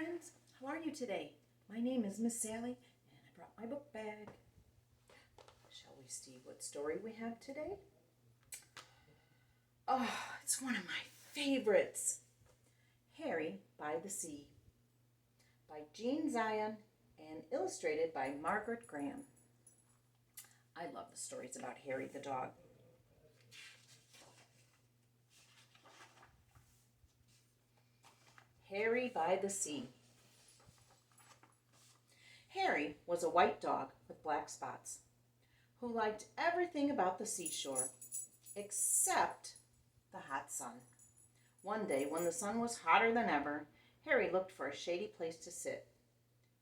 friends. How are you today? My name is Miss Sally, and I brought my book bag. Shall we see what story we have today? Oh, it's one of my favorites. Harry by the Sea by Jean Zion and illustrated by Margaret Graham. I love the stories about Harry the dog. Harry by the Sea. Harry was a white dog with black spots who liked everything about the seashore except the hot sun. One day, when the sun was hotter than ever, Harry looked for a shady place to sit.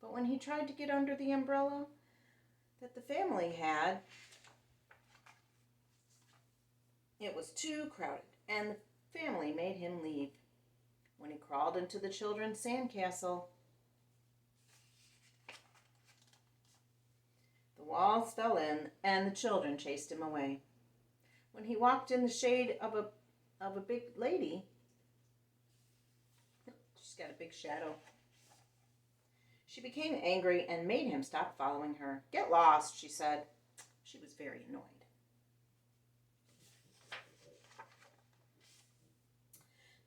But when he tried to get under the umbrella that the family had, it was too crowded, and the family made him leave. When he crawled into the children's sandcastle, the walls fell in and the children chased him away. When he walked in the shade of a big lady, she's got a big shadow, she became angry and made him stop following her. "Get lost," she said. She was very annoyed.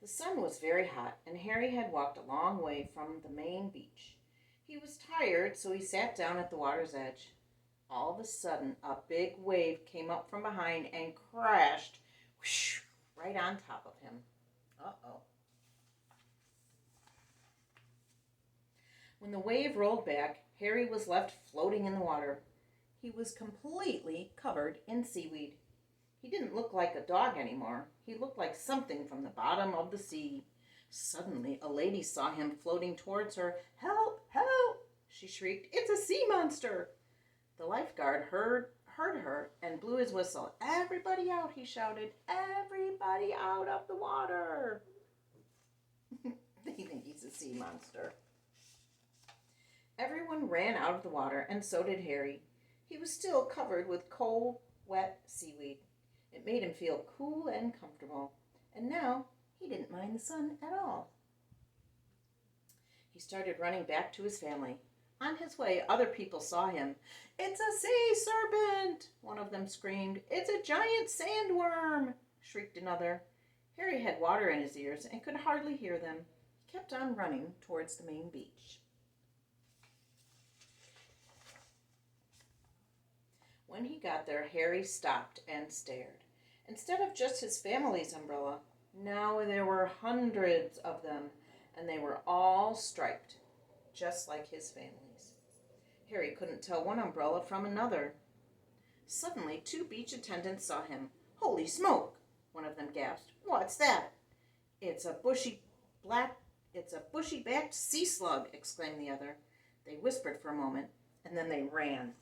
The sun was very hot, and Harry had walked a long way from the main beach. He was tired, so he sat down at the water's edge. All of a sudden, a big wave came up from behind and crashed whoosh, right on top of him. Uh-oh. When the wave rolled back, Harry was left floating in the water. He was completely covered in seaweed. He didn't look like a dog anymore. He looked like something from the bottom of the sea. Suddenly, a lady saw him floating towards her. "Help! Help!" she shrieked. "It's a sea monster!" The lifeguard heard her and blew his whistle. "Everybody out," he shouted. "Everybody out of the water." They think he's a sea monster. Everyone ran out of the water, and so did Harry. He was still covered with cold, wet seaweed. It made him feel cool and comfortable, and now he didn't mind the sun at all. He started running back to his family. On his way, other people saw him. "It's a sea serpent!" one of them screamed. "It's a giant sandworm!" shrieked another. Harry had water in his ears and could hardly hear them. He kept on running towards the main beach. When he got there, Harry stopped and stared. Instead of just his family's umbrella, now there were hundreds of them, and they were all striped, just like his family's. Harry couldn't tell one umbrella from another. Suddenly, two beach attendants saw him. "Holy smoke!" one of them gasped. "What's that?" It's a bushy-backed sea slug," exclaimed the other. They whispered for a moment, and then they ran.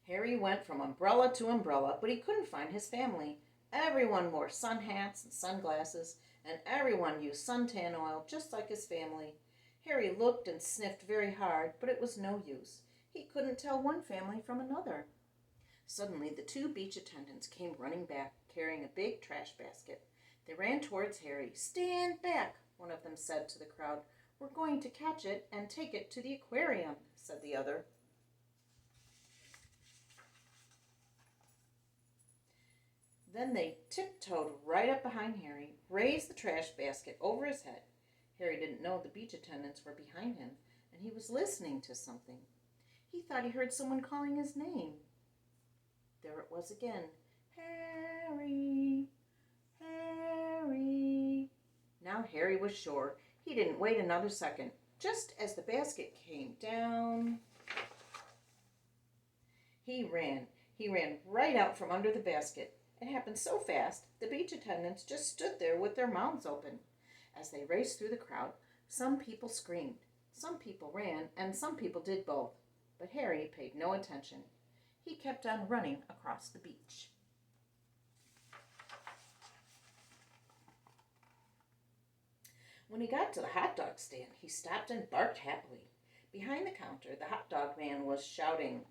Harry went from umbrella to umbrella, but he couldn't find his family. Everyone wore sun hats and sunglasses, and everyone used suntan oil just like his family. Harry looked and sniffed very hard, but it was no use. He couldn't tell one family from another. Suddenly, the two beach attendants came running back, carrying a big trash basket. They ran towards Harry. "Stand back," one of them said to the crowd. "We're going to catch it and take it to the aquarium," said the other. Then they tiptoed right up behind Harry, raised the trash basket over his head. Harry didn't know the beach attendants were behind him, and he was listening to something. He thought he heard someone calling his name. There it was again. "Harry, Harry." Now Harry was sure. He didn't wait another second. Just as the basket came down, he ran. He ran right out from under the basket. It happened so fast, the beach attendants just stood there with their mouths open. As they raced through the crowd, some people screamed, some people ran, and some people did both. But Harry paid no attention. He kept on running across the beach. When he got to the hot dog stand, he stopped and barked happily. Behind the counter, the hot dog man was shouting.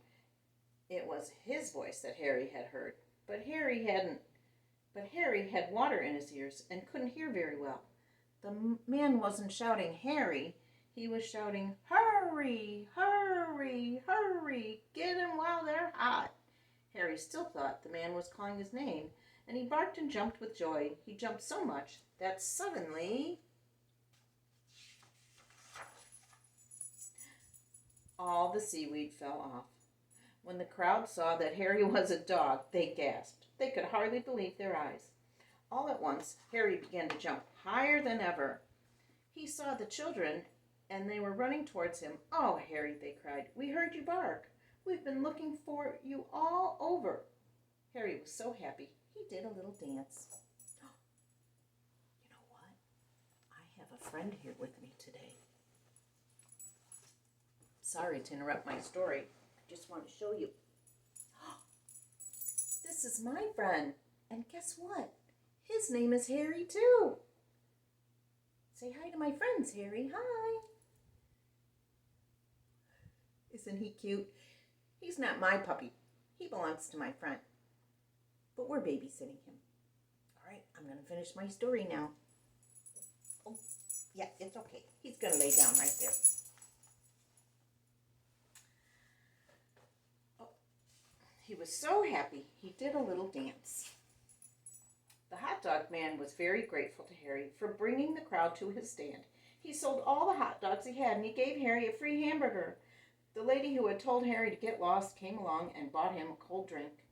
It was his voice that Harry had heard. But Harry had water in his ears and couldn't hear very well. The man wasn't shouting Harry, he was shouting, "Hurry, hurry, hurry, get 'em while they're hot." Harry still thought the man was calling his name, and he barked and jumped with joy. He jumped so much that suddenly all the seaweed fell off. When the crowd saw that Harry was a dog, they gasped. They could hardly believe their eyes. All at once, Harry began to jump higher than ever. He saw the children, and they were running towards him. "Oh, Harry," they cried, "we heard you bark. We've been looking for you all over." Harry was so happy, he did a little dance. You know what? I have a friend here with me today. Sorry to interrupt my story. I just want to show you. This is my friend. And guess what? His name is Harry too. Say hi to my friends, Harry. Hi. Isn't he cute? He's not my puppy. He belongs to my friend. But we're babysitting him. All right, I'm going to finish my story now. Oh, yeah, it's okay. He's going to lay down right there. Oh, he was so happy, he did a little dance. The hot dog man was very grateful to Harry for bringing the crowd to his stand. He sold all the hot dogs he had, and he gave Harry a free hamburger. The lady who had told Harry to get lost came along and bought him a cold drink.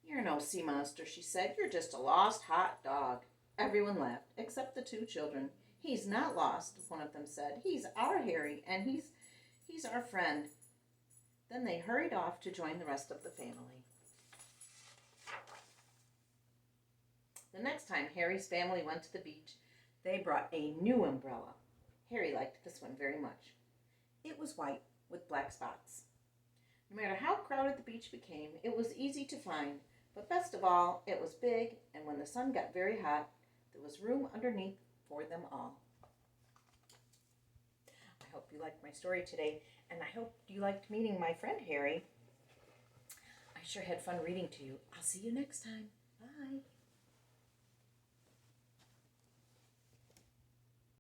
"You're no sea monster," she said. "You're just a lost hot dog." Everyone laughed, except the two children. "He's not lost," one of them said. "He's our Harry, and he's our friend." Then they hurried off to join the rest of the family. The next time Harry's family went to the beach, they brought a new umbrella. Harry liked this one very much. It was white with black spots. No matter how crowded the beach became, it was easy to find, but best of all, it was big, and when the sun got very hot, there was room underneath for them all. I hope you liked my story today, and I hope you liked meeting my friend Harry. I sure had fun reading to you. I'll see you next time. Bye.